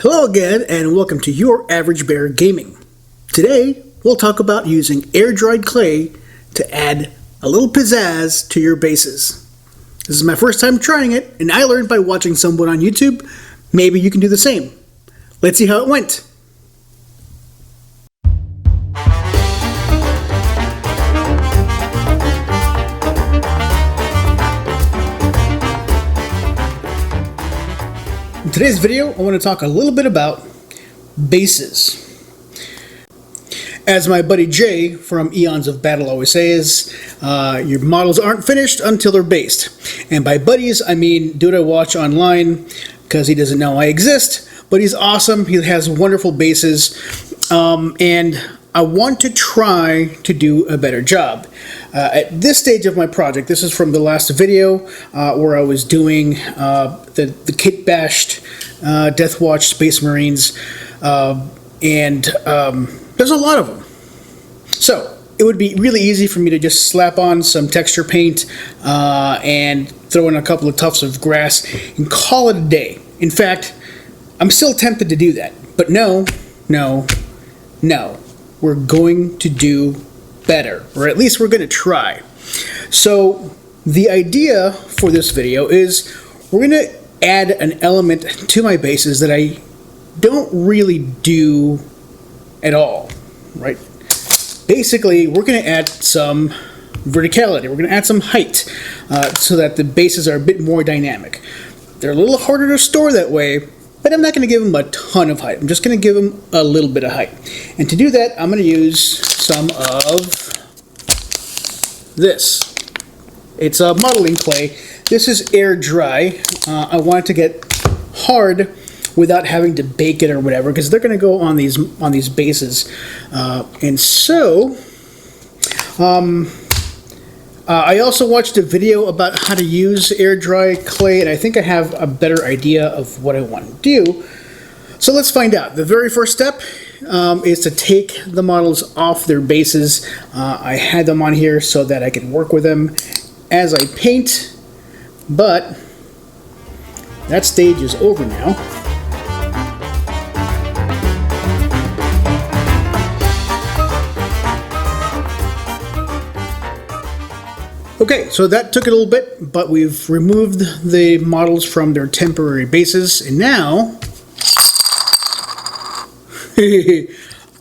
Hello again, and welcome to Your Average Bear Gaming. Today, we'll talk about using air-dried clay to add a little pizzazz to your bases. This is my first time trying it, and I learned by watching someone on YouTube. Maybe you can do the same. Let's see how it went. In today's video, I want to talk a little bit about bases. As my buddy Jay from Eons of Battle always says, your models aren't finished until they're based. And by buddies, I mean dude I watch online because he doesn't know I exist, but he's awesome. He has wonderful bases, and I want to try to do a better job. At this stage of my project, this is from the last video where I was doing the kit bashed Death Watch Space Marines, and there's a lot of them. So it would be really easy for me to just slap on some texture paint and throw in a couple of tufts of grass and call it a day. In fact, I'm still tempted to do that, but no. We're going to do better, or at least we're going to try. So the idea for this video is we're going to add an element to my bases that I don't really do at all, right? Basically, we're going to add some verticality. We're going to add some height so that the bases are a bit more dynamic. They're a little harder to store that way, but I'm not going to give them a ton of height. I'm just going to give them a little bit of height. And to do that, I'm going to use some of this. It's a modeling clay. This is air dry. I want it to get hard without having to bake it or whatever, because they're going to go on these bases. And so, I also watched a video about how to use air dry clay, and I think I have a better idea of what I want to do. So let's find out. The very first step is to take the models off their bases. I had them on here so that I could work with them as I paint, but that stage is over now. Okay, so that took a little bit, but we've removed the models from their temporary bases, and now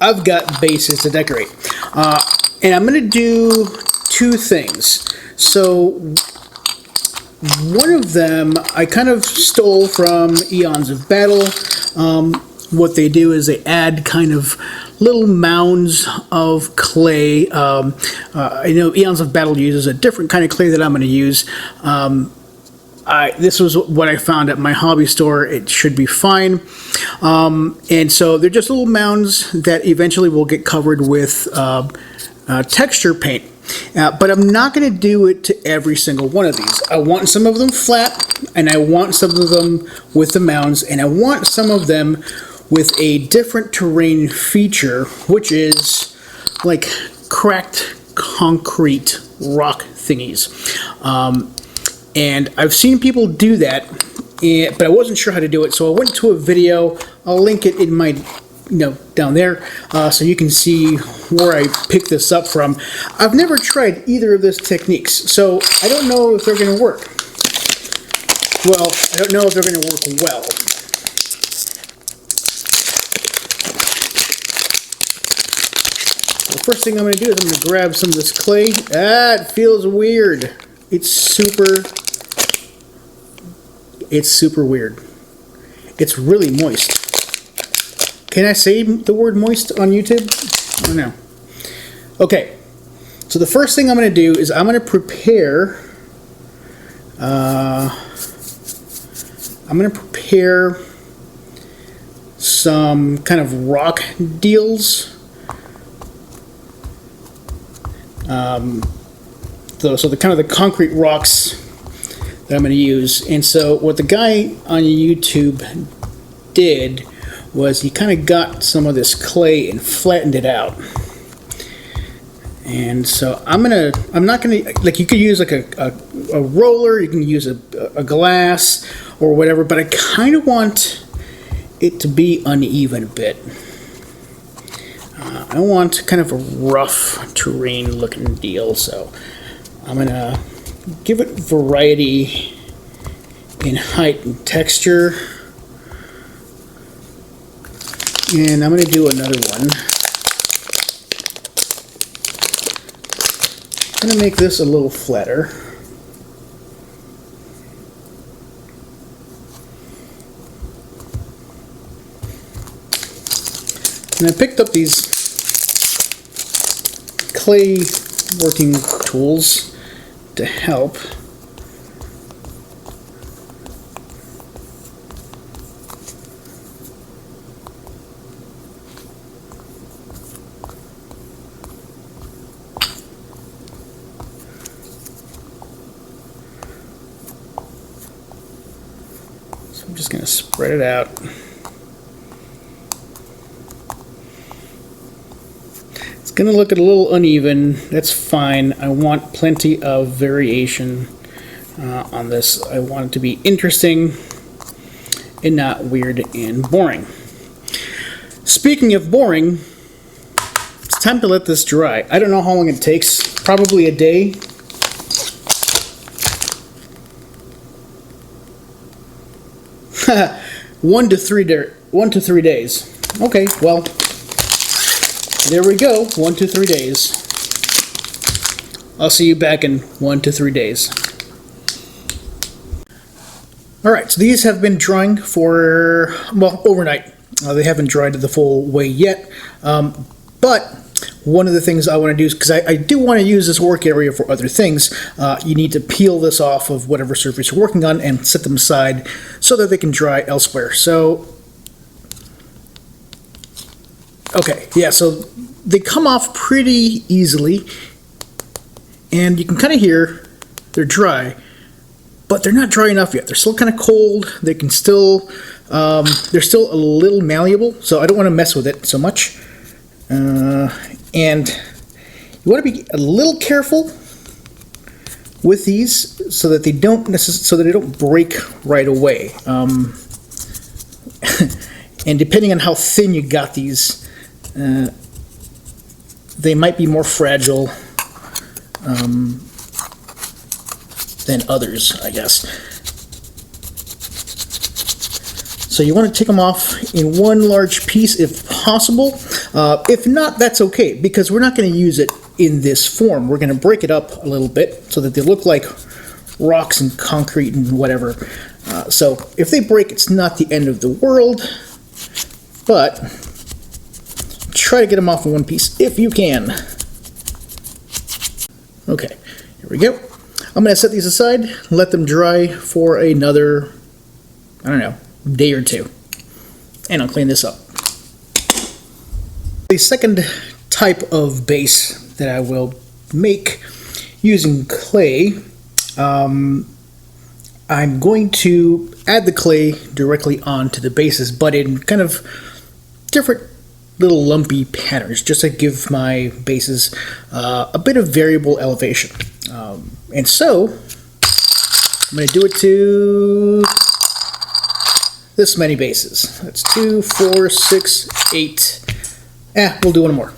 I've got bases to decorate. And I'm going to do two things. So one of them I kind of stole from Eons of Battle. What they do is they add kind of little mounds of clay. I know Eons of Battle uses a different kind of clay that I'm going to use. This was what I found at my hobby store. It should be fine. And so they're just little mounds that eventually will get covered with texture paint. But I'm not going to do it to every single one of these. I want some of them flat, and I want some of them with the mounds, and I want some of them with a different terrain feature, which is like cracked concrete rock thingies. And I've seen people do that, but I wasn't sure how to do it, so I went to a video. I'll link it in my, down there, so you can see where I picked this up from. I've never tried either of those techniques, so I don't know if they're going to work. Well, I don't know if they're going to work well. The first thing I'm going to do is I'm going to grab some of this clay. It feels weird. It's super weird. It's really moist. Can I say the word moist on YouTube? I don't know. Okay, so the first thing I'm going to do is I'm going to prepare some kind of rock deals. So the kind of the concrete rocks that I'm going to use. And so what the guy on YouTube did was he kind of got some of this clay and flattened it out. And so I'm not gonna, like, you could use like a roller, you can use a glass or whatever, but I kind of want it to be uneven a bit. I want kind of a rough terrain looking deal, so I'm gonna give it variety in height and texture. And I'm gonna do another one. I'm gonna make this a little flatter. And I picked up these clay working tools to help. So I'm just going to spread it out. It's going to look a little uneven. That's fine. I want plenty of variation on this. I want it to be interesting and not weird and boring. Speaking of boring, it's time to let this dry. I don't know how long it takes. Probably a day. One to three days. Okay, well, there we go. 1 to 3 days. I'll see you back in 1 to 3 days. Alright, so these have been drying for, well, overnight. They haven't dried the full way yet. But one of the things I want to do is, because I do want to use this work area for other things, you need to peel this off of whatever surface you're working on and set them aside so that they can dry elsewhere. So, okay, yeah, so they come off pretty easily, and you can kind of hear they're dry, but they're not dry enough yet. They're still kind of cold. They can still, they're still a little malleable, so I don't want to mess with it so much. And you want to be a little careful with these so that they don't break right away. And depending on how thin you got these, they might be more fragile than others, I guess. So you want to take them off in one large piece if possible. If not, that's okay, because we're not going to use it in this form. We're going to break it up a little bit so that they look like rocks and concrete and whatever. So if they break, it's not the end of the world, but try to get them off in one piece if you can. Okay, here we go. I'm going to set these aside, let them dry for another, I don't know, day or two, and I'll clean this up. The second type of base that I will make using clay, I'm going to add the clay directly onto the bases, but in kind of different little lumpy patterns, just to give my bases a bit of variable elevation. And so I'm going to do it to this many bases. That's 2, 4, 6, 8. We'll do one more.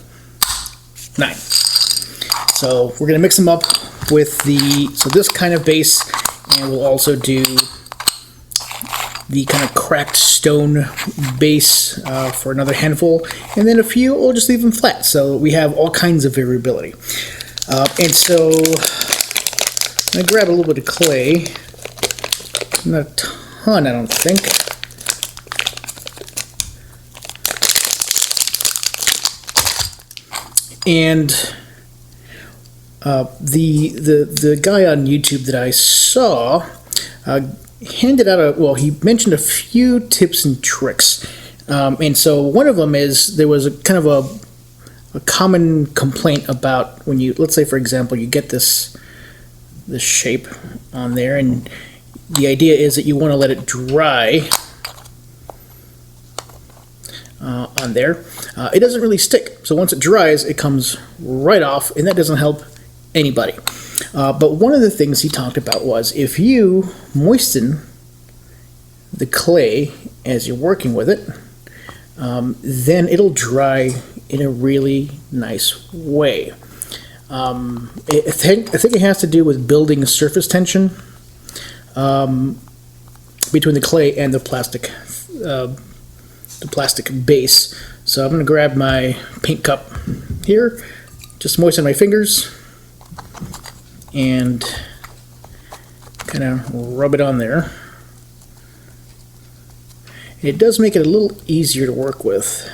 9. So we're going to mix them up with this kind of base, and we'll also do the kind of cracked stone base for another handful, and then a few we'll just leave them flat, so we have all kinds of variability. And so I'm going to grab a little bit of clay. Not a ton, I don't think. And the guy on YouTube that I saw handed out he mentioned a few tips and tricks. And so one of them is there was a kind of a common complaint about when you, let's say for example, you get this shape on there, and the idea is that you want to let it dry on there. It doesn't really stick, so once it dries it comes right off, and that doesn't help anybody. But one of the things he talked about was if you moisten the clay as you're working with it, then it'll dry in a really nice way. I think it has to do with building surface tension between the clay and the plastic base. So I'm going to grab my paint cup here, just moisten my fingers, and kind of rub it on there. It does make it a little easier to work with.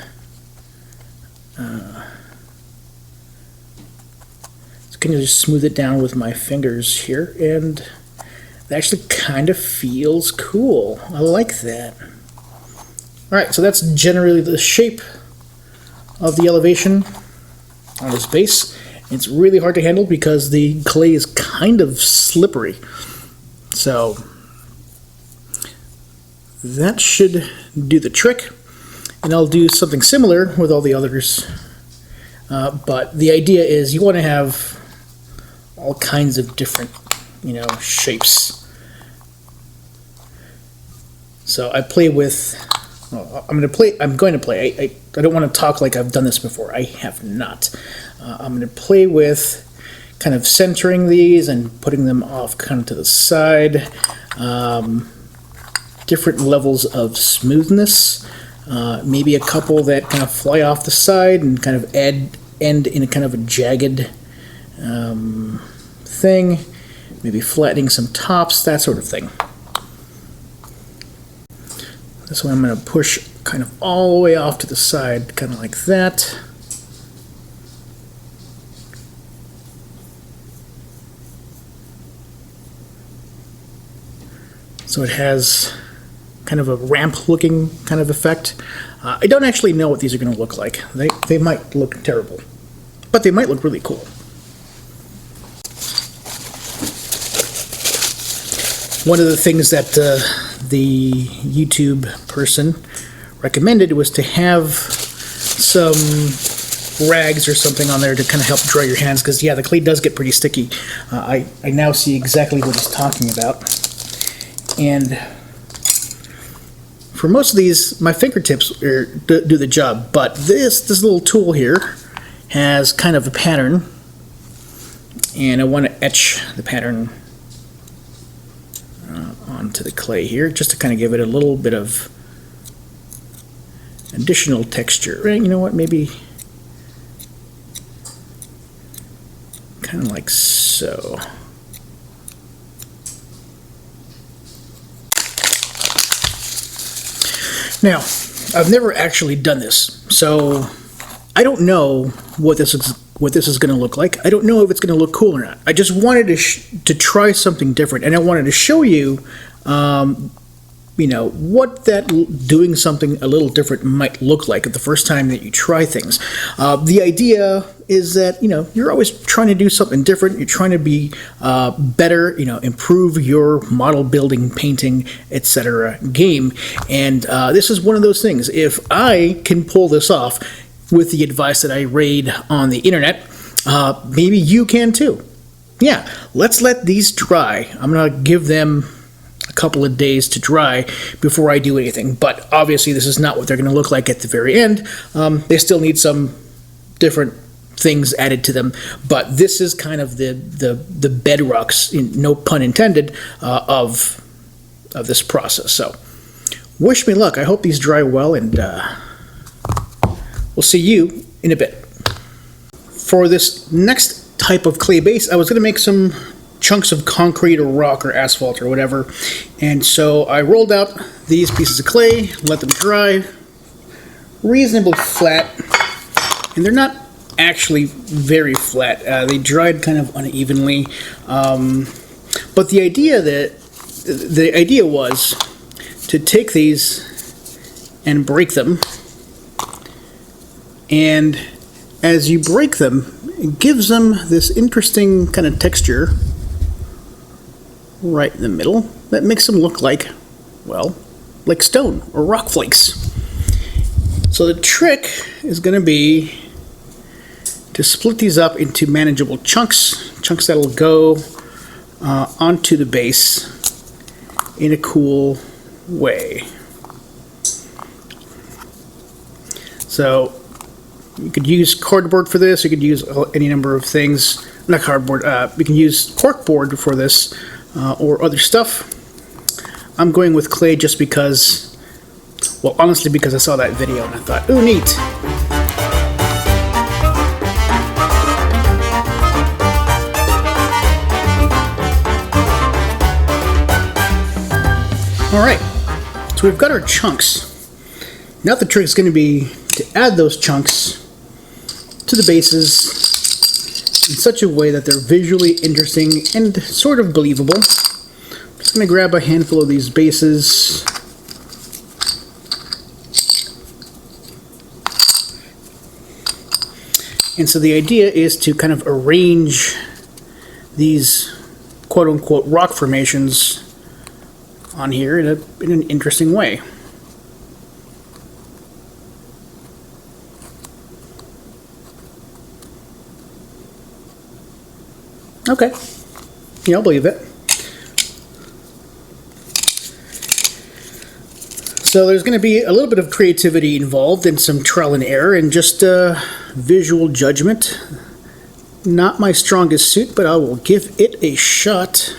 So can you just smooth it down with my fingers here, and it actually kind of feels cool. I like that. Alright, so that's generally the shape of the elevation on this base. It's really hard to handle because the clay is kind of slippery. So that should do the trick, and I'll do something similar with all the others. But the idea is you want to have all kinds of different, shapes. So I play with. I'm going to play. I don't want to talk like I've done this before. I have not. I'm going to play with kind of centering these and putting them off kind of to the side. Different levels of smoothness. Maybe a couple that kind of fly off the side and kind of end in a kind of a jagged thing. Maybe flattening some tops, that sort of thing. This one I'm going to push kind of all the way off to the side, kind of like that. So it has kind of a ramp-looking kind of effect. I don't actually know what these are going to look like. They might look terrible, but they might look really cool. One of the things that the YouTube person recommended was to have some rags or something on there to kind of help dry your hands, because yeah, the clay does get pretty sticky. I now see exactly what he's talking about. And for most of these, my fingertips do the job, but this little tool here has kind of a pattern, and I want to etch the pattern onto the clay here, just to kind of give it a little bit of additional texture. Right? You know what? Maybe kind of like so. Now, I've never actually done this, so I don't know what this is going to look like. I don't know if it's going to look cool or not. I just wanted to try something different, and I wanted to show you, what that doing something a little different might look like the first time that you try things. The idea is that, you're always trying to do something different. You're trying to be better, improve your model building, painting, etc. game. And this is one of those things. If I can pull this off with the advice that I read on the internet, maybe you can too. Yeah, let's let these dry. I'm going to give them a couple of days to dry before I do anything. But obviously this is not what they're going to look like at the very end. They still need some different things added to them. But this is kind of the bedrocks, no pun intended, of this process. So wish me luck. I hope these dry well, and we'll see you in a bit. For this next type of clay base, I was going to make some chunks of concrete or rock or asphalt or whatever, and so I rolled out these pieces of clay, let them dry reasonably flat, and they're not actually very flat. They dried kind of unevenly, but the idea was to take these and break them, and as you break them, it gives them this interesting kind of texture right in the middle that makes them look like, well, like stone or rock flakes. So the trick is going to be to split these up into manageable chunks that'll go onto the base in a cool way. So you could use cardboard for this. You could use any number of things. Not cardboard. You can use corkboard for this or other stuff. I'm going with clay just because, well, honestly, because I saw that video and I thought, ooh, neat. Alright, so we've got our chunks. Now the trick is going to be to add those chunks to the bases in such a way that they're visually interesting and sort of believable. I'm just going to grab a handful of these bases. And so the idea is to kind of arrange these quote-unquote rock formations on here in an interesting way. Okay, yeah, I'll believe it. So there's going to be a little bit of creativity involved and some trial and error and just visual judgment. Not my strongest suit, but I will give it a shot.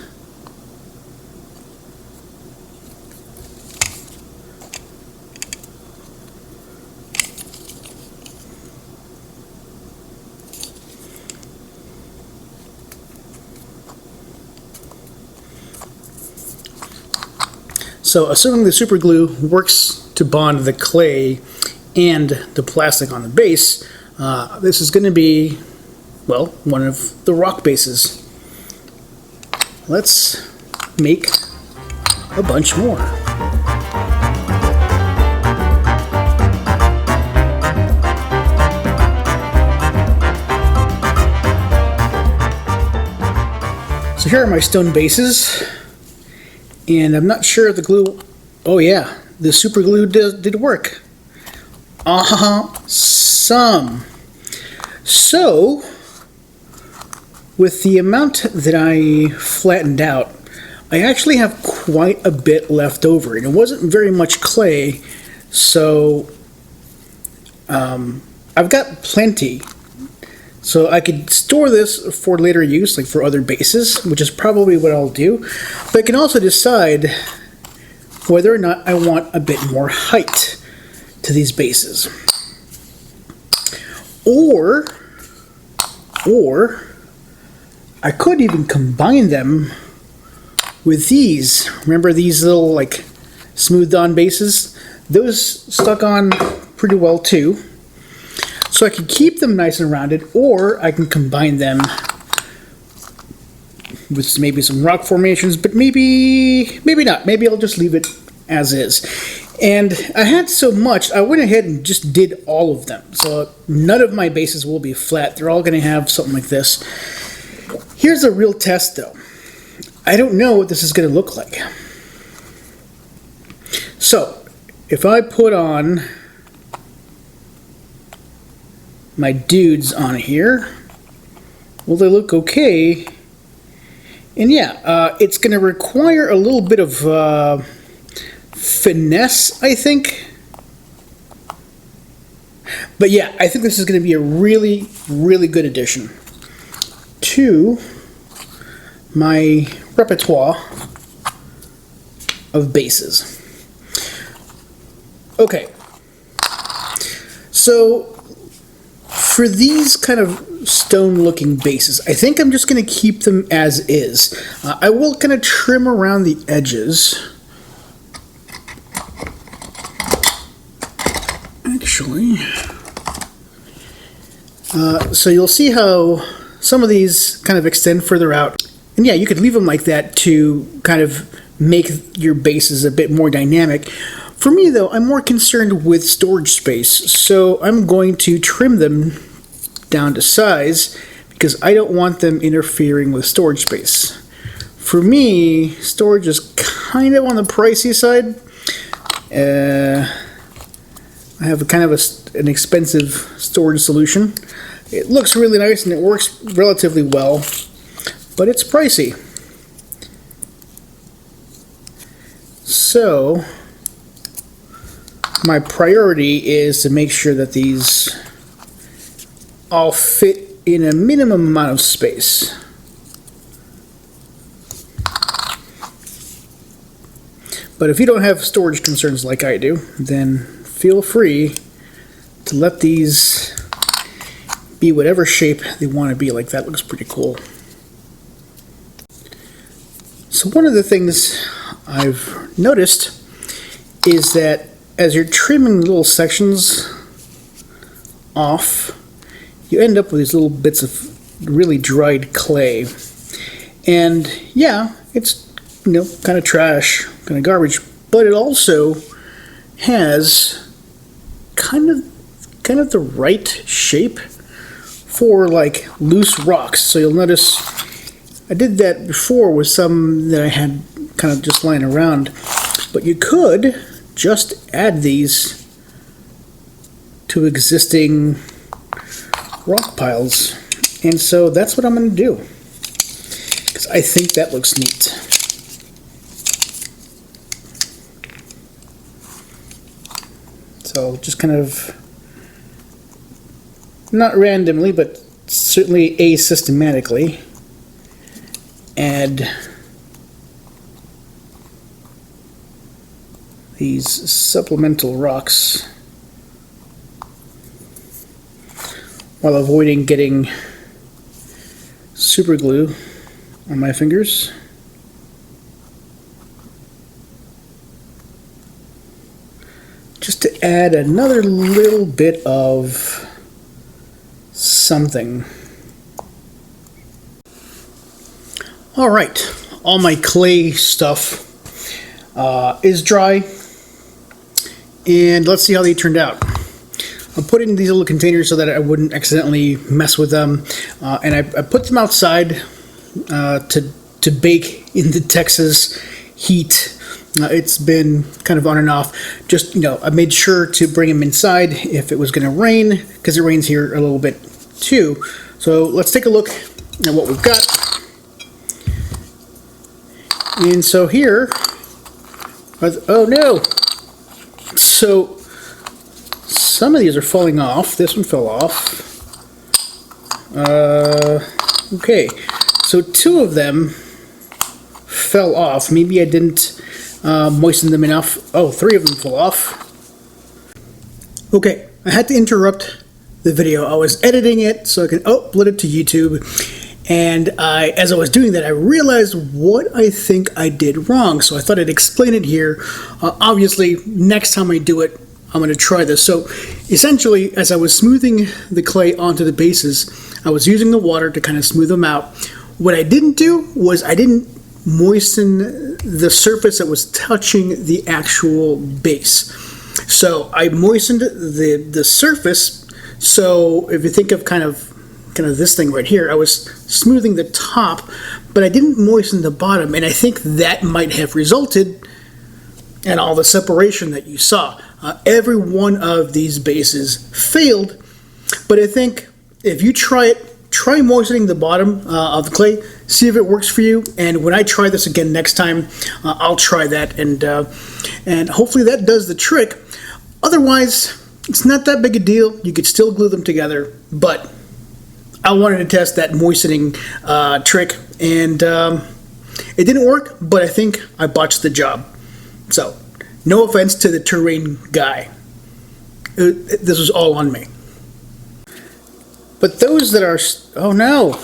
So assuming the super glue works to bond the clay and the plastic on the base, this is going to be, well, one of the rock bases. Let's make a bunch more. So here are my stone bases. And I'm not sure if the glue, oh yeah, the super glue did work. Awesome. So, with the amount that I flattened out, I actually have quite a bit left over. And it wasn't very much clay, so I've got plenty. So I could store this for later use, like for other bases, which is probably what I'll do. But I can also decide whether or not I want a bit more height to these bases. Or I could even combine them with these. Remember these little like smoothed on bases? Those stuck on pretty well too. So I can keep them nice and rounded, or I can combine them with maybe some rock formations, but maybe not. Maybe I'll just leave it as is. And I had so much, I went ahead and just did all of them. So none of my bases will be flat. They're all going to have something like this. Here's a real test, though. I don't know what this is going to look like. So if I put on my dudes on here, will they look okay? And yeah, it's going to require a little bit of finesse, I think. But yeah, I think this is going to be a really, really good addition to my repertoire of bases. Okay, so for these kind of stone-looking bases, I think I'm just going to keep them as is. I will kind of trim around the edges. Actually, so you'll see how some of these kind of extend further out. And yeah, you could leave them like that to kind of make your bases a bit more dynamic. For me, though, I'm more concerned with storage space, so I'm going to trim them down to size because I don't want them interfering with storage space. For me, storage is kind of on the pricey side. I have a kind of an expensive storage solution. It looks really nice and it works relatively well, but it's pricey. my priority is to make sure that these all fit in a minimum amount of space. But if you don't have storage concerns like I do, then feel free to let these be whatever shape they want to be. Like that looks pretty cool. So one of the things I've noticed is that as you're trimming little sections off, you end up with these little bits of really dried clay. And yeah, it's, you know, kind of trash, kind of garbage, but it also has kind of the right shape for like loose rocks. So you'll notice I did that before with some that I had kind of just lying around, but you could just add these to existing rock piles. And so that's what I'm going to do, because I think that looks neat. So just kind of, not randomly, but certainly asystematically, add these supplemental rocks while avoiding getting super glue on my fingers. Just to add another little bit of something. All right, all my clay stuff is dry, and let's see how they turned out. I put in these little containers so that I wouldn't accidentally mess with them, and I put them outside to bake in the Texas heat. It's been kind of on and off. Just, you know, I made sure to bring them inside if it was going to rain, because it rains here a little bit too. So let's take a look at what we've got. And so here, oh no! So some of these are falling off. This one fell off. Okay, so two of them fell off. Maybe I didn't moisten them enough. Oh, three of them fell off. Okay, I had to interrupt the video. I was editing it so I could upload it to YouTube, and as I was doing that, I realized what I think I did wrong. So I thought I'd explain it here. Obviously, next time I do it, I'm going to try this. So essentially, as I was smoothing the clay onto the bases, I was using the water to kind of smooth them out. What I didn't do was I didn't moisten the surface that was touching the actual base. So I moistened the surface. So if you think of kind of this thing right here, I was smoothing the top, but I didn't moisten the bottom, and I think that might have resulted in all the separation that you saw. Every one of these bases failed, but I think if you try moistening the bottom of the clay, see if it works for you. And when I try this again next time, I'll try that, and hopefully that does the trick. Otherwise, it's not that big a deal. You could still glue them together, but I wanted to test that moistening trick, and it didn't work, but I think I botched the job. So, no offense to the terrain guy. This was all on me. But those that are, oh no,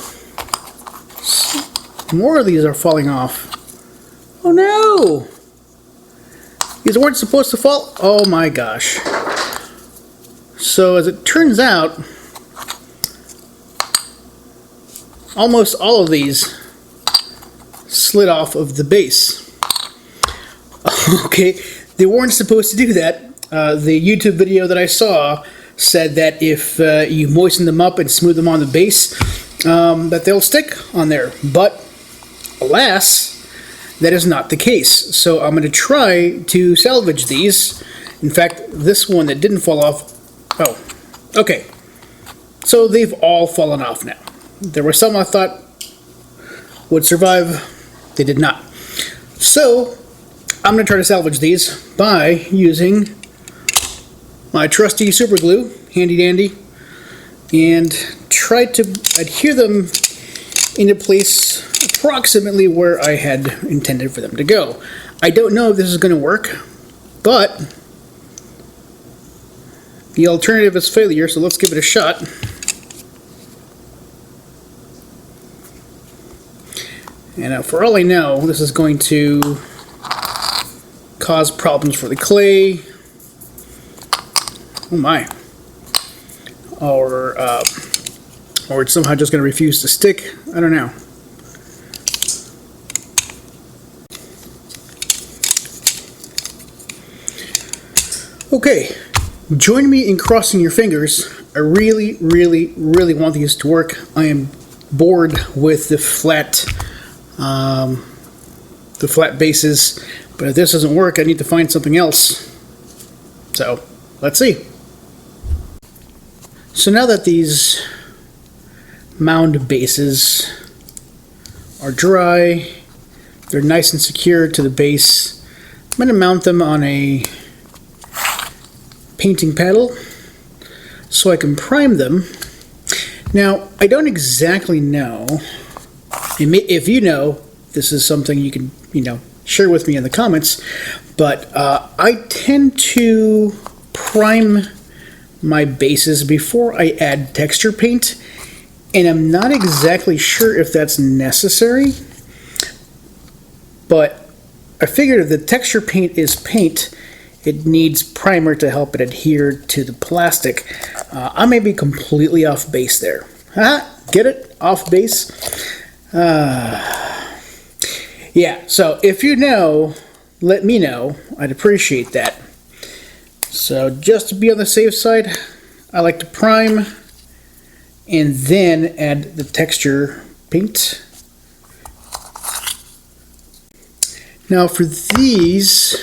more of these are falling off. Oh no, these weren't supposed to fall. Oh my gosh. So as it turns out, almost all of these slid off of the base. Okay, they weren't supposed to do that. The YouTube video that I saw said that if you moisten them up and smooth them on the base, that they'll stick on there. But alas, that is not the case. So I'm going to try to salvage these. In fact, this one that didn't fall off, oh, okay. So they've all fallen off now. There were some I thought would survive. They did not. So I'm going to try to salvage these by using my trusty super glue, handy dandy, and try to adhere them into place approximately where I had intended for them to go. I don't know if this is going to work, but the alternative is failure, so let's give it a shot. And for all I know, this is going to cause problems for the clay. Oh my. Or it's somehow just going to refuse to stick. I don't know. Okay, join me in crossing your fingers. I really, really, really want these to work. I am bored with the flat bases, but if this doesn't work, I need to find something else. So, let's see. So now that these mound bases are dry, they're nice and secure to the base, I'm going to mount them on a painting paddle so I can prime them. Now, I don't exactly know, if you know, this is something you can, share with me in the comments, but I tend to prime my bases before I add texture paint, and I'm not exactly sure if that's necessary, but I figured if the texture paint is paint, it needs primer to help it adhere to the plastic. I may be completely off base there. Get it? Off base? Yeah, so if you know, let me know. I'd appreciate that. So just to be on the safe side, I like to prime and then add the texture paint. Now for these,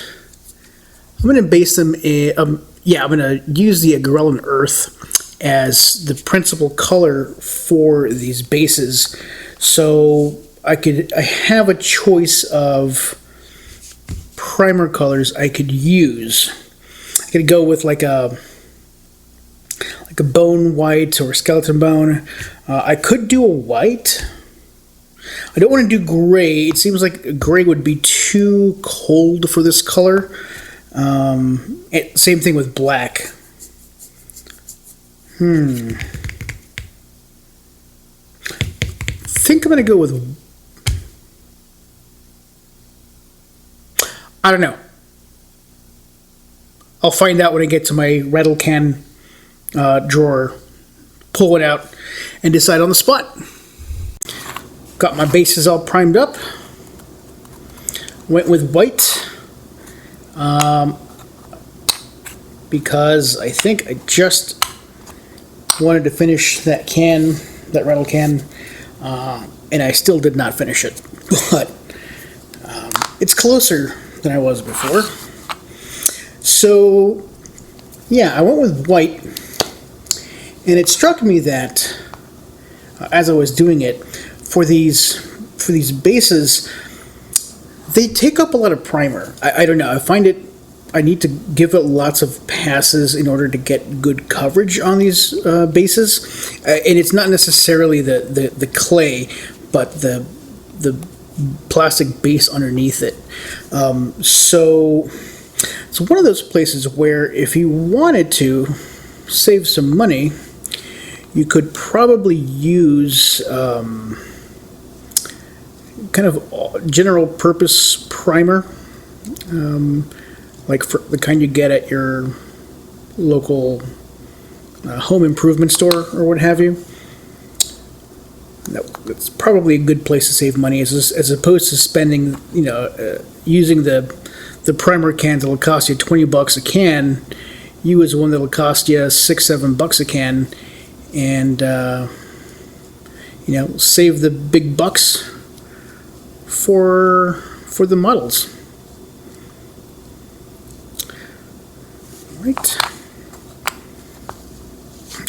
I'm going to base them I'm going to use the Agrellan Earth as the principal color for these bases. So I have a choice of primer colors I could use. I could go with like a bone white or skeleton bone. I could do a white. I don't want to do gray. It seems like gray would be too cold for this color. Same thing with black. I think I'm going to go with... I don't know. I'll find out when I get to my rattle can drawer, pull it out, and decide on the spot. Got my bases all primed up. Went with white because I think I just wanted to finish that rattle can, and I still did not finish it, but it's closer than I was before. So yeah, I went with white, and it struck me that as I was doing it, for these bases, they take up a lot of primer. I don't know, I find it, I need to give it lots of passes in order to get good coverage on these bases, and it's not necessarily the clay, but the plastic base underneath it. So it's one of those places where if you wanted to save some money, you could probably use kind of general purpose primer, like for the kind you get at your local home improvement store or what have you. That's probably a good place to save money, as opposed to spending, using the primer cans that'll cost you $20 a can. You use one that'll cost you $6-7 a can, and save the big bucks for the models. Right.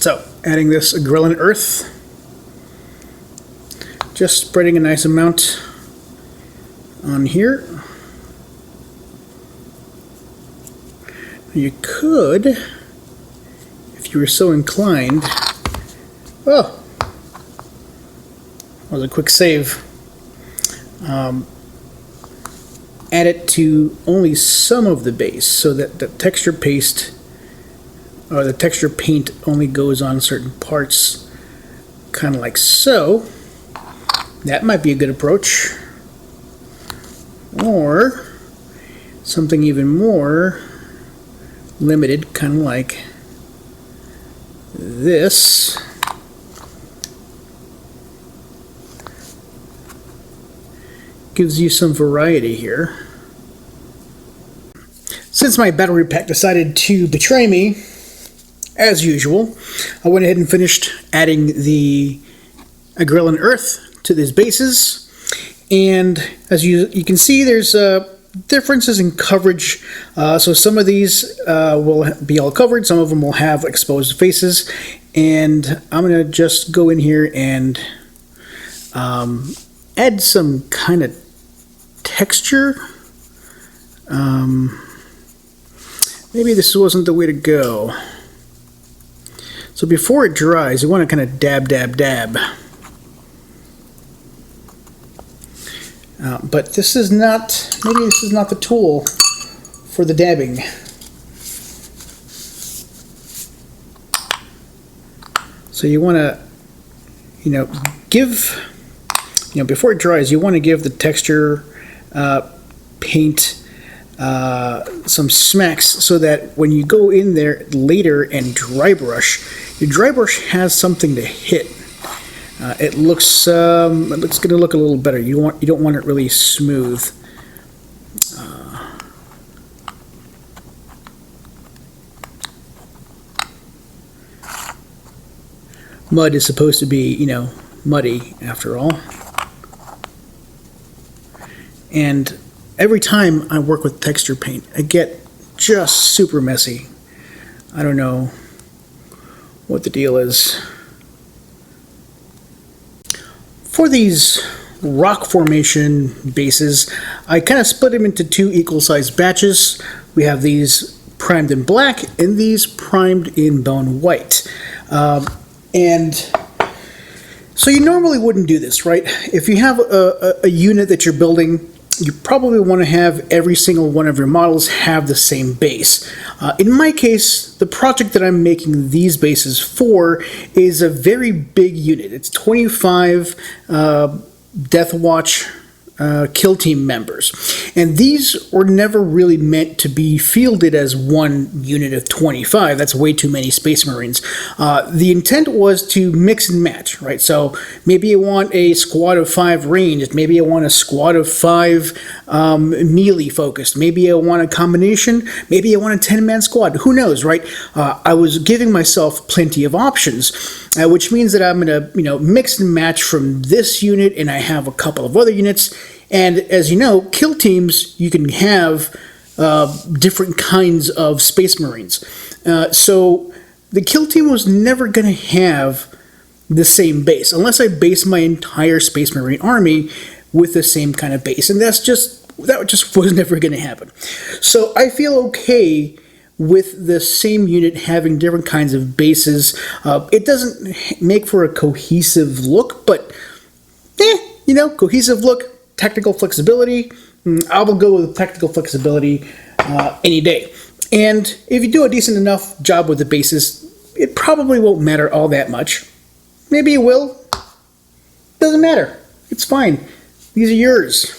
So adding this Agrellan Earth, just spreading a nice amount on here. You could you were so inclined, oh, that was a quick save. Add it to only some of the base so that the texture paste or the texture paint only goes on certain parts, kind of like so. That might be a good approach. Or something even more limited, kind of like this. Gives you some variety here. Since my battery pack decided to betray me, as usual, I went ahead and finished adding the acrylic earth to these bases. And as you can see, there's differences in coverage. So some of these will be all covered, some of them will have exposed faces. And I'm going to just go in here and add some kind of texture. Maybe this wasn't the way to go. So before it dries, you want to kind of dab. But this is not, maybe this is not the tool for the dabbing. So you want to, give, before it dries, you want to give the texture paint some smacks so that when you go in there later and dry brush, your dry brush has something to hit. It's going to look a little better. You don't want it really smooth. Mud is supposed to be, muddy after all. And every time I work with texture paint, I get just super messy. I don't know what the deal is. For these rock formation bases, I kind of split them into two equal-sized batches. We have these primed in black and these primed in bone white. And so you normally wouldn't do this, right? If you have a unit that you're building, you probably want to have every single one of your models have the same base. In my case, the project that I'm making these bases for is a very big unit. It's 25 Death Watch kill team members. And these were never really meant to be fielded as one unit of 25. That's way too many Space Marines. The intent was to mix and match, right? So maybe you want a squad of 5 ranged, maybe you want a squad of 5 melee focused, maybe you want a combination, maybe you want a 10-man squad. Who knows, right? I was giving myself plenty of options, which means that I'm going to, mix and match from this unit, and I have a couple of other units. And as you know, kill teams, you can have different kinds of Space Marines. So the kill team was never going to have the same base, unless I base my entire Space Marine army with the same kind of base. And that just was never going to happen. So I feel okay with the same unit having different kinds of bases. It doesn't make for a cohesive look, but cohesive look, technical flexibility, I will go with technical flexibility any day. And if you do a decent enough job with the bases, it probably won't matter all that much. Maybe it will. Doesn't matter. It's fine. These are yours.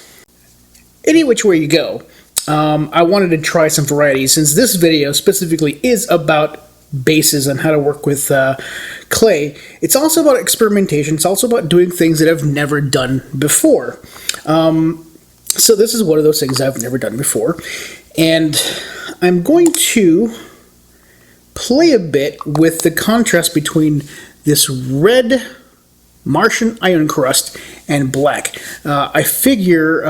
Any which way you go, I wanted to try some varieties since this video specifically is about bases and how to work with clay. It's also about experimentation. It's also about doing things that I've never done before. So this is one of those things I've never done before. And I'm going to play a bit with the contrast between this red Martian iron crust and black. I figure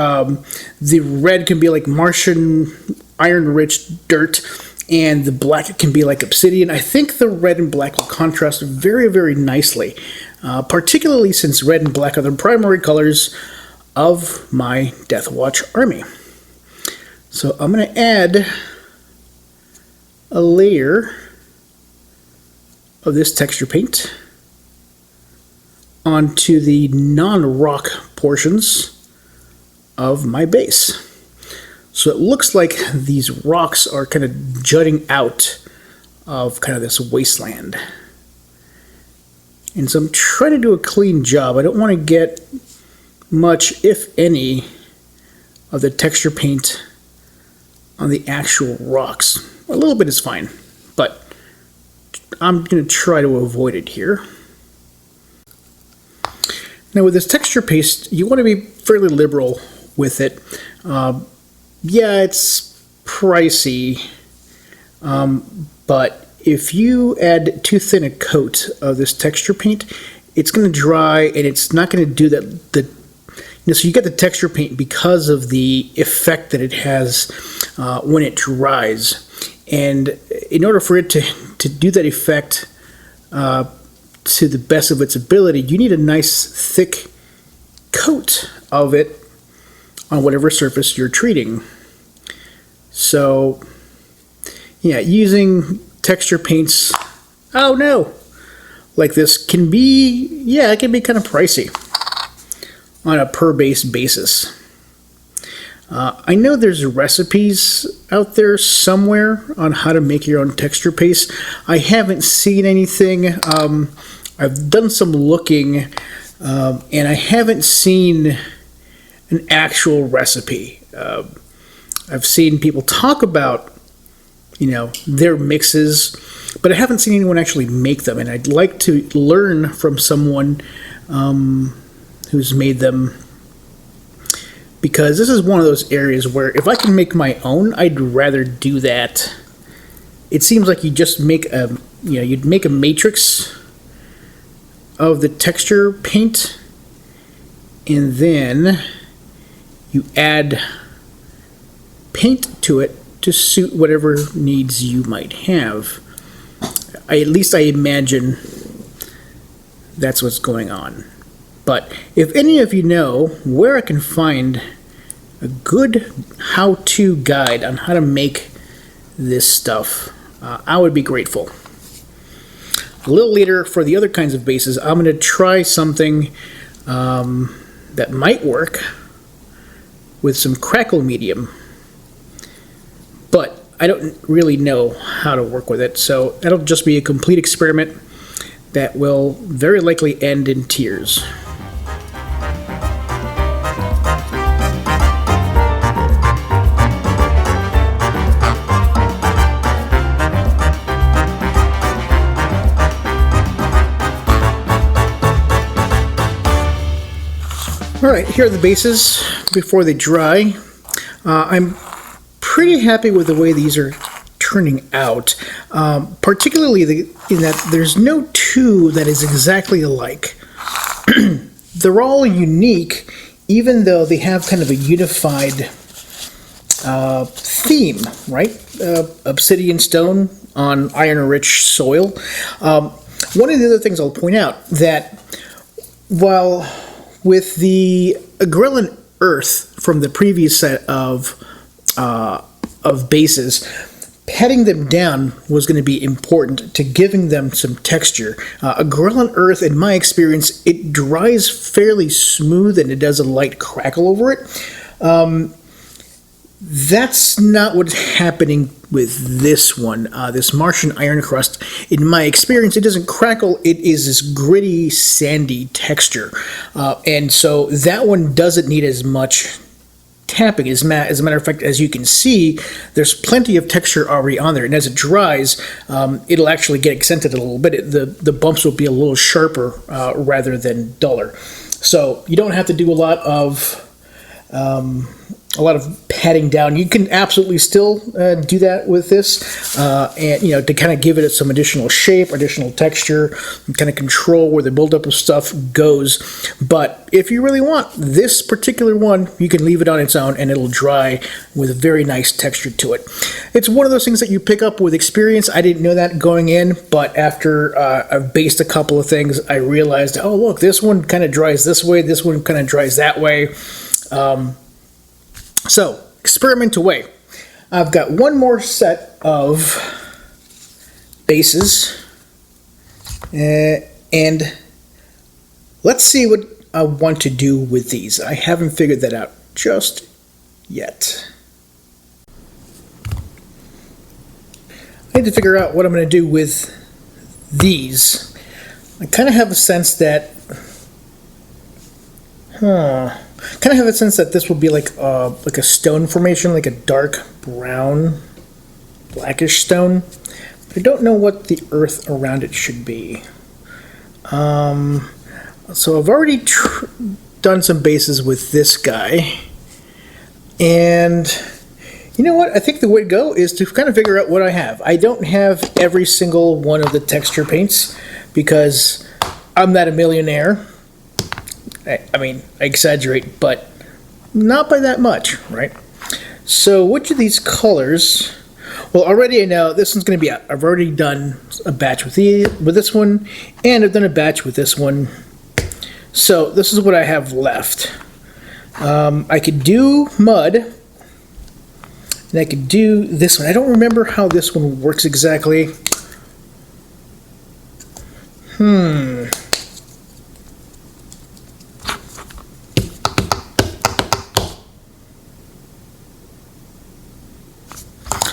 the red can be like Martian iron-rich dirt, and the black can be like obsidian. I think the red and black will contrast very, very nicely, particularly since red and black are the primary colors of my Death Watch army. So I'm going to add a layer of this texture paint onto the non-rock portions of my base. So it looks like these rocks are kind of jutting out of kind of this wasteland. And so I'm trying to do a clean job. I don't want to get much, if any, of the texture paint on the actual rocks. A little bit is fine, but I'm going to try to avoid it here. Now with this texture paste, you want to be fairly liberal with it. Yeah, it's pricey, but if you add too thin a coat of this texture paint, it's going to dry and it's not going to do that. So you get the texture paint because of the effect that it has when it dries. And in order for it to do that effect to the best of its ability, you need a nice thick coat of it on whatever surface you're treating. So yeah, using texture paints, oh no, like this can be, yeah, it can be kind of pricey on a per base basis. I know there's recipes out there somewhere on how to make your own texture paste. I haven't seen anything. I've done some looking, and I haven't seen an actual recipe. I've seen people talk about, their mixes, but I haven't seen anyone actually make them, and I'd like to learn from someone who's made them, because this is one of those areas where if I can make my own, I'd rather do that. It seems like you just make you'd make a matrix of the texture paint, and then you add paint to it to suit whatever needs you might have. At least I imagine that's what's going on. But if any of you know where I can find a good how-to guide on how to make this stuff, I would be grateful. A little later, for the other kinds of bases, I'm going to try something that might work with some crackle medium. But I don't really know how to work with it, so that'll just be a complete experiment that will very likely end in tears. All right, here are the bases before they dry. I'm pretty happy with the way these are turning out, particularly in that there's no two that is exactly alike. They're all unique, even though they have kind of a unified theme, right? Obsidian stone on iron-rich soil. One of the other things I'll point out that while with the Agrellan earth from the previous set of bases, patting them down was going to be important to giving them some texture. Agrellan earth, in my experience, it dries fairly smooth and it does a light crackle over it. That's not what's happening with this one. This Martian iron crust, in my experience, it doesn't crackle. It is this gritty, sandy texture. And so that one doesn't need as much tapping. As a matter of fact, as you can see, there's plenty of texture already on there. And as it dries, it'll actually get accented a little bit. The bumps will be a little sharper rather than duller. So you don't have to do a lot of patting down. You can absolutely still do that with this, and to kind of give it some additional shape, additional texture, and kind of control where the buildup of stuff goes. But if you really want this particular one, you can leave it on its own, and it'll dry with a very nice texture to it. It's one of those things that you pick up with experience. I didn't know that going in, but after I've based a couple of things, I realized, oh look, this one kind of dries this way, this one kind of dries that way. So, experiment away. I've got one more set of bases And let's see what I want to do with these. I haven't figured that out just yet. I need to figure out what I'm going to do with these. I kind of have a sense that this will be like a stone formation, like a dark brown, blackish stone. But I don't know what the earth around it should be. So I've already done some bases with this guy, and you know what? I think the way to go is to kind of figure out what I have. I don't have every single one of the texture paints because I'm not a millionaire. I mean, I exaggerate, but not by that much, right? So which of these colors? Well, already I know this one's going to be out. I've already done a batch with this one, and I've done a batch with this one. So this is what I have left. I could do mud, and I could do this one. I don't remember how this one works exactly.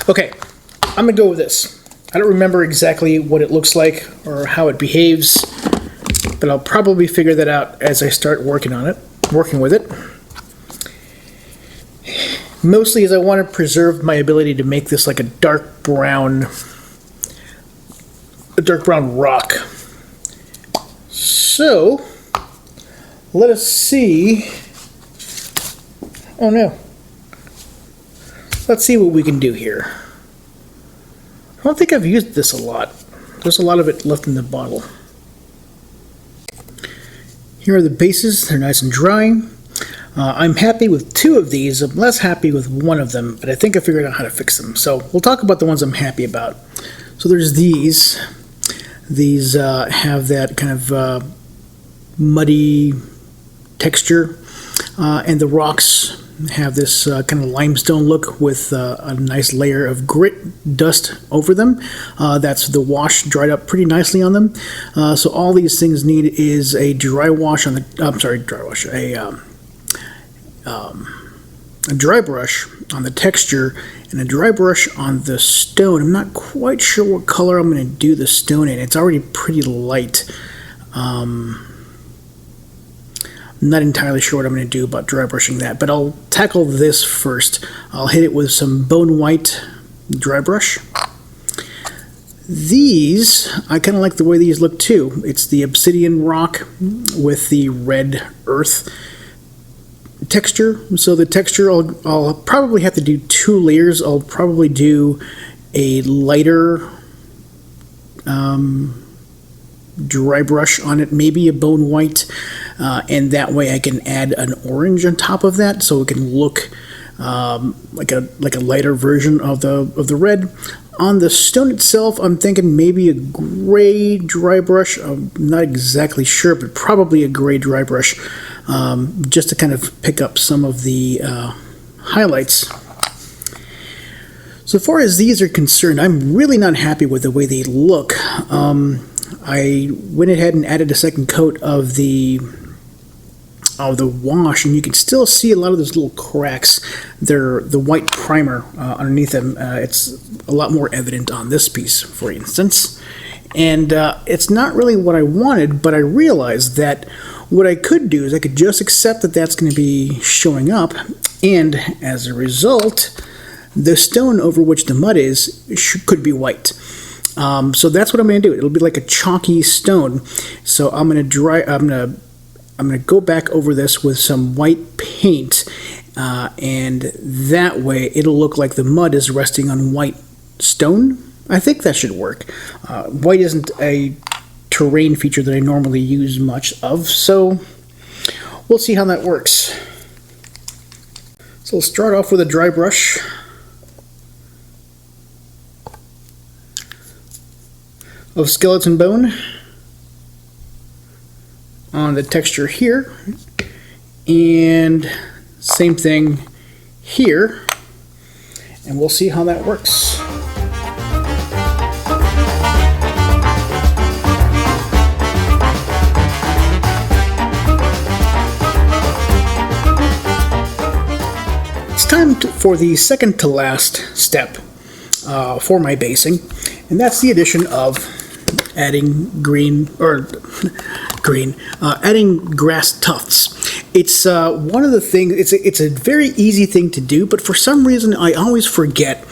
Okay, I'm gonna go with this. I don't remember exactly what it looks like or how it behaves, but I'll probably figure that out as I start working with it. Mostly as I want to preserve my ability to make this like a dark brown rock. So, let us see. Oh no. Let's see what we can do here. I don't think I've used this a lot. There's a lot of it left in the bottle. Here are the bases. They're nice and dry. I'm happy with 2 of these. I'm less happy with one of them, but I think I figured out how to fix them. So we'll talk about the ones I'm happy about. So there's these. These have that kind of muddy texture, and the rocks have this kind of limestone look with a nice layer of grit dust over them. That's the wash dried up pretty nicely on them. So all these things need is a dry wash on the, a dry brush on the texture and a dry brush on the stone. I'm not quite sure what color I'm going to do the stone in. It's already pretty light. I'm not entirely sure what I'm going to do about dry brushing that, but I'll tackle this first. I'll hit it with some bone white dry brush. These, I kind of like the way these look too. It's the obsidian rock with the red earth texture. So the texture, I'll probably have to do 2 layers. I'll probably do a lighter dry brush on it, maybe a bone white, and that way I can add an orange on top of that, so it can look like a lighter version of the red. On the stone itself, I'm thinking maybe a gray dry brush. I'm not exactly sure, but probably a gray dry brush, just to kind of pick up some of the highlights. So far as these are concerned, I'm really not happy with the way they look. I went ahead and added a second coat of the wash, and you can still see a lot of those little cracks. They're the white primer underneath them. It's a lot more evident on this piece, for instance. And it's not really what I wanted, but I realized that what I could do is I could just accept that that's going to be showing up, and as a result, the stone over which the mud is could be white. So that's what I'm going to do. It'll be like a chalky stone. So I'm going to go back over this with some white paint, and that way it'll look like the mud is resting on white stone. I think that should work. White isn't a terrain feature that I normally use much of, so we'll see how that works. So we'll start off with a dry brush. Of skeleton bone on the texture here, and same thing here, and we'll see how that works. for the second to last step for my basing, and that's the addition of adding adding grass tufts. It's one of the things. It's a very easy thing to do, but for some reason I always forget,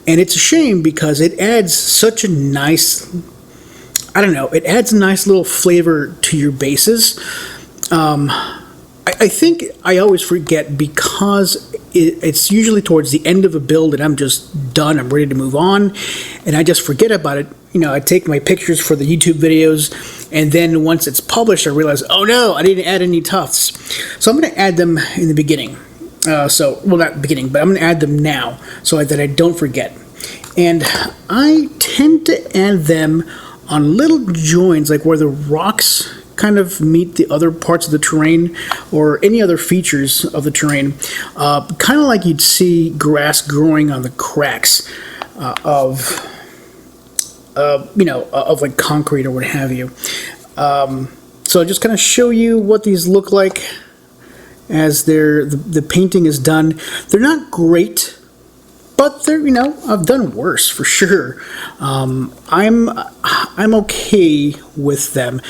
and it's a shame because it adds such a nice. I don't know. It adds a nice little flavor to your bases. I think I always forget because it's usually towards the end of a build and I'm just done. I'm ready to move on, and I just forget about it. You know, I take my pictures for the YouTube videos, and then once it's published, I realize, oh no, I didn't add any tufts. So I'm going to add them in the beginning. Well, not beginning, but I'm going to add them now so that I don't forget. And I tend to add them on little joins, like where the rocks kind of meet the other parts of the terrain or any other features of the terrain, kind of like you'd see grass growing on the cracks of like concrete or what have you. So just kind of show you what these look like as the painting is done. They're not great, but they're, I've done worse for sure. I'm okay with them.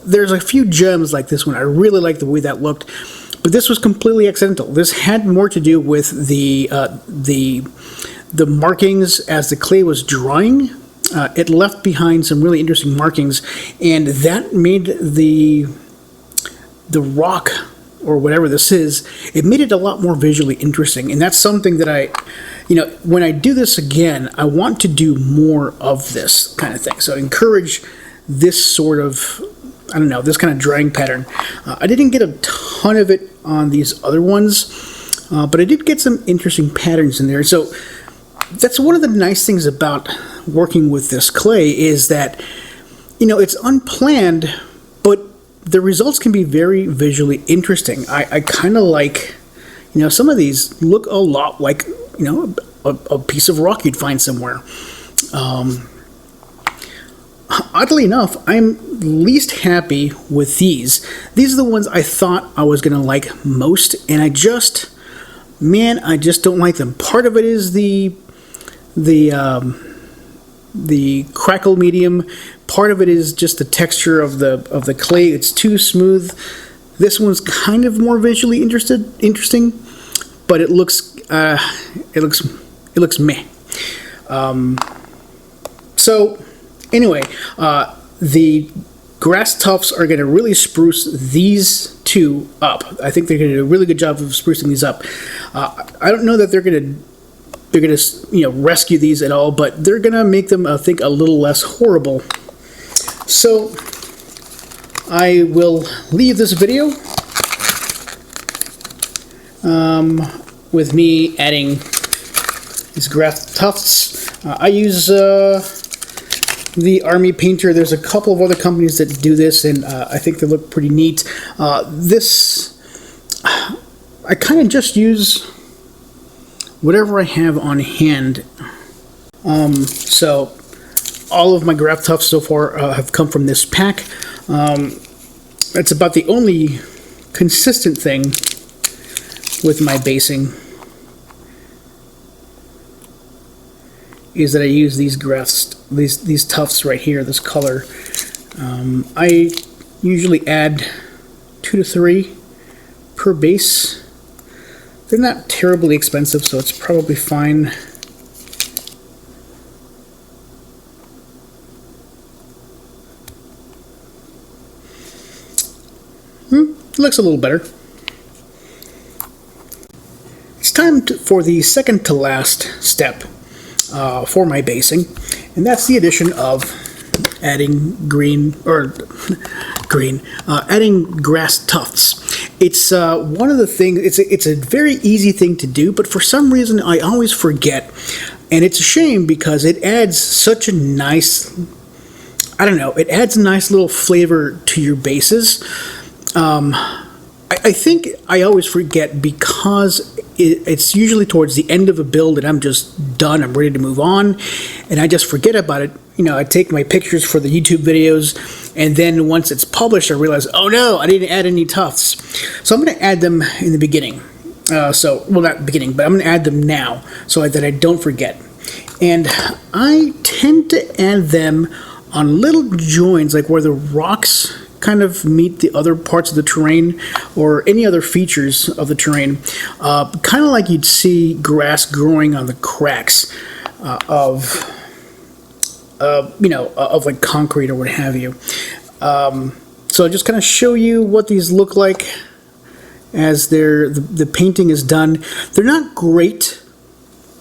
There's a few gems like this one. I really like the way that looked, but this was completely accidental. This had more to do with the markings as the clay was drying. It left behind some really interesting markings, and that made the rock, or whatever this is, it made it a lot more visually interesting. And that's something that when I do this again, I want to do more of this kind of thing. So I encourage this sort of, this kind of drying pattern. I didn't get a ton of it on these other ones, but I did get some interesting patterns in there. So that's one of the nice things about working with this clay is that, it's unplanned, but the results can be very visually interesting. I kind of like, some of these look a lot like, a piece of rock you'd find somewhere. Oddly enough, I'm least happy with these. These are the ones I thought I was going to like most, and I just don't like them. Part of it is the crackle medium. Part of it is just the texture of the clay. It's too smooth. This one's kind of more visually interesting, but it looks meh. So anyway, the grass tufts are going to really spruce these two up. I think they're going to do a really good job of sprucing these up. I don't know that they're going to rescue these at all, but they're going to make them, I think, a little less horrible. So I will leave this video with me adding these grass tufts. I use the Army Painter. There's a couple of other companies that do this, and I think they look pretty neat. This, I kind of just use whatever I have on hand. So all of my grass tufts so far have come from this pack. That's about the only consistent thing with my basing, is that I use these these tufts right here, this color. I usually add 2 to 3 per base. They're not terribly expensive, so it's probably fine. Looks a little better. It's time for the second to last step for my basing, and that's the addition of adding adding grass tufts. It's one of the things. It's a very easy thing to do, but for some reason I always forget, and it's a shame because it adds such a nice. It adds a nice little flavor to your bases. I think I always forget because it's usually towards the end of a build and I'm just done. I'm ready to move on, and I just forget about it. I take my pictures for the YouTube videos, and then once it's published, I realize, oh no, I didn't add any tufts. So I'm going to add them in the beginning. Well, not beginning, but I'm going to add them now so that I don't forget. And I tend to add them on little joins, like where the rocks kind of meet the other parts of the terrain or any other features of the terrain, kind of like you'd see grass growing on the cracks of like concrete or what have you. So I'll just kind of show you what these look like as the painting is done. They're not great,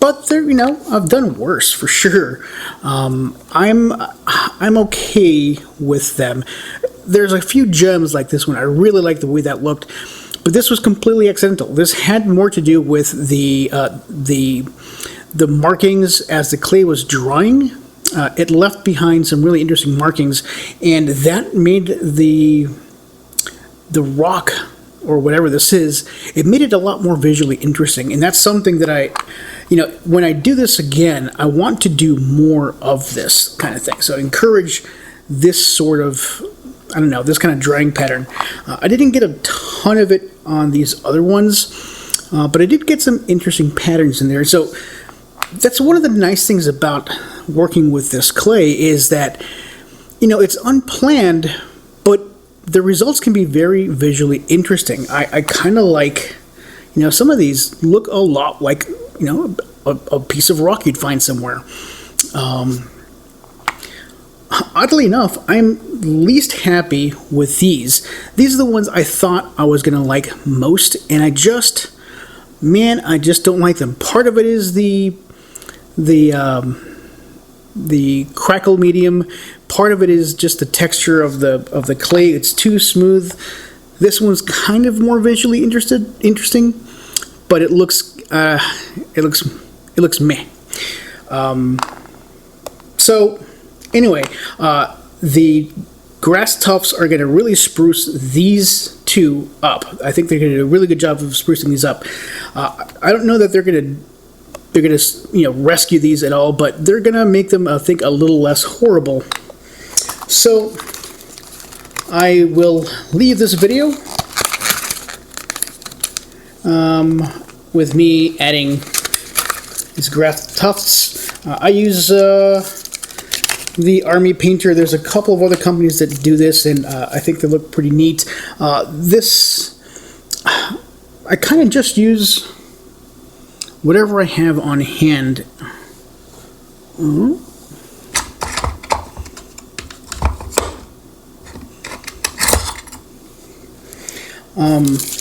but they're, I've done worse for sure. I'm okay with them. There's a few gems like this one. I really like the way that looked, but this was completely accidental. This had more to do with the markings as the clay was drying. It left behind some really interesting markings, and that made the rock, or whatever this is, it made it a lot more visually interesting. And that's something that when I do this again, I want to do more of this kind of thing. So I encourage this sort of, this kind of drawing pattern. I didn't get a ton of it on these other ones, but I did get some interesting patterns in there. So that's one of the nice things about working with this clay, is that, it's unplanned, but the results can be very visually interesting. I kind of like, some of these look a lot like, a piece of rock you'd find somewhere. Oddly enough, I'm least happy with these. These are the ones I thought I was going to like most, and I just don't like them. Part of it is the crackle medium. Part of it is just the texture of the clay. It's too smooth. This one's kind of more visually interesting, but it looks meh. So anyway, the grass tufts are going to really spruce these two up. I think they're going to do a really good job of sprucing these up. I don't know that they're going to rescue these at all, but they're going to make them, I think, a little less horrible. So I will leave this video with me adding these grass tufts. I use the Army Painter. There's a couple of other companies that do this, and I think they look pretty neat. This, I kind of just use whatever I have on hand.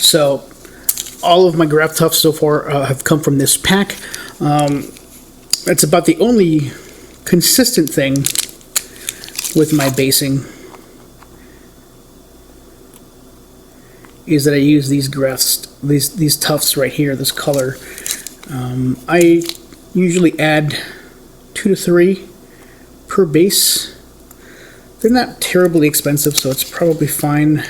So all of my grass tufts so far have come from this pack. That's about the only consistent thing with my basing, is that I use these these tufts right here, this color. I usually add 2 to 3 per base. They're not terribly expensive, so it's probably fine.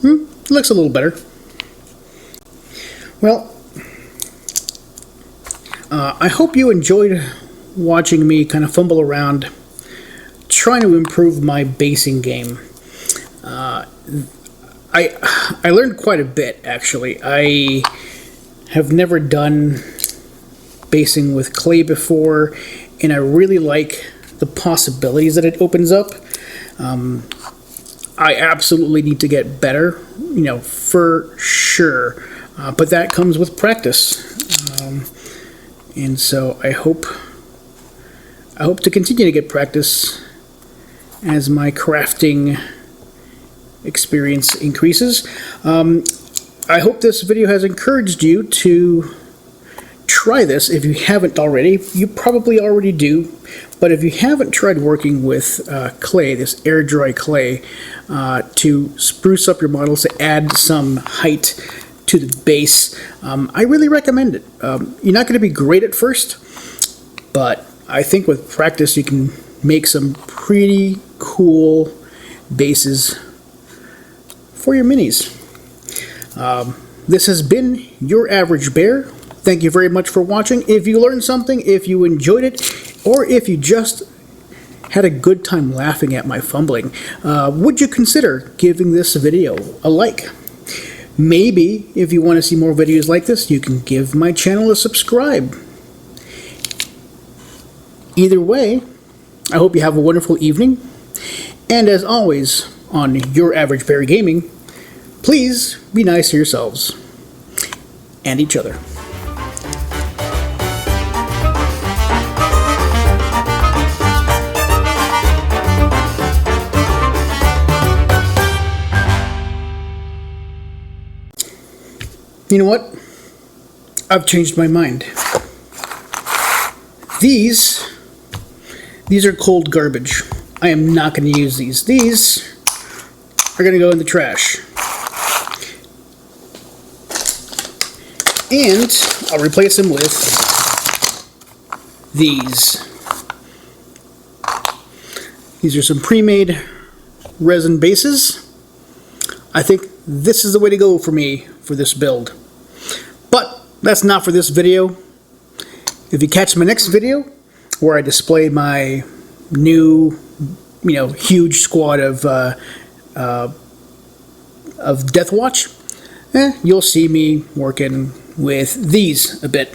It looks a little better. Well, I hope you enjoyed watching me kind of fumble around trying to improve my basing game. I learned quite a bit, actually. I have never done basing with clay before, and I really like the possibilities that it opens up. I absolutely need to get better, for sure. But that comes with practice. And so I hope to continue to get practice as my crafting experience increases. I hope this video has encouraged you to try this. If you haven't already, you probably already do, but if you haven't tried working with clay, this air dry clay, to spruce up your models, to add some height to the base, I really recommend it. You're not going to be great at first, but I think with practice you can make some pretty cool bases for your minis. This has been Your Average Bear. Thank you very much for watching. If you learned something, if you enjoyed it, or if you just had a good time laughing at my fumbling, would you consider giving this video a like? Maybe if you want to see more videos like this, you can give my channel a subscribe. Either way, I hope you have a wonderful evening. And as always, on Your Average Bear Gaming, please be nice to yourselves and each other. You know what? I've changed my mind. These are cold garbage. I am not going to use these. These are going to go in the trash. And I'll replace them with these. These are some pre-made resin bases. I think this is the way to go for me for this build. But that's not for this video. If you catch my next video, where I display my new, huge squad of Death Watch, you'll see me working with these a bit.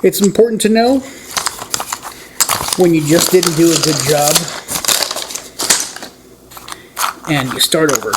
It's important to know when you just didn't do a good job and you start over.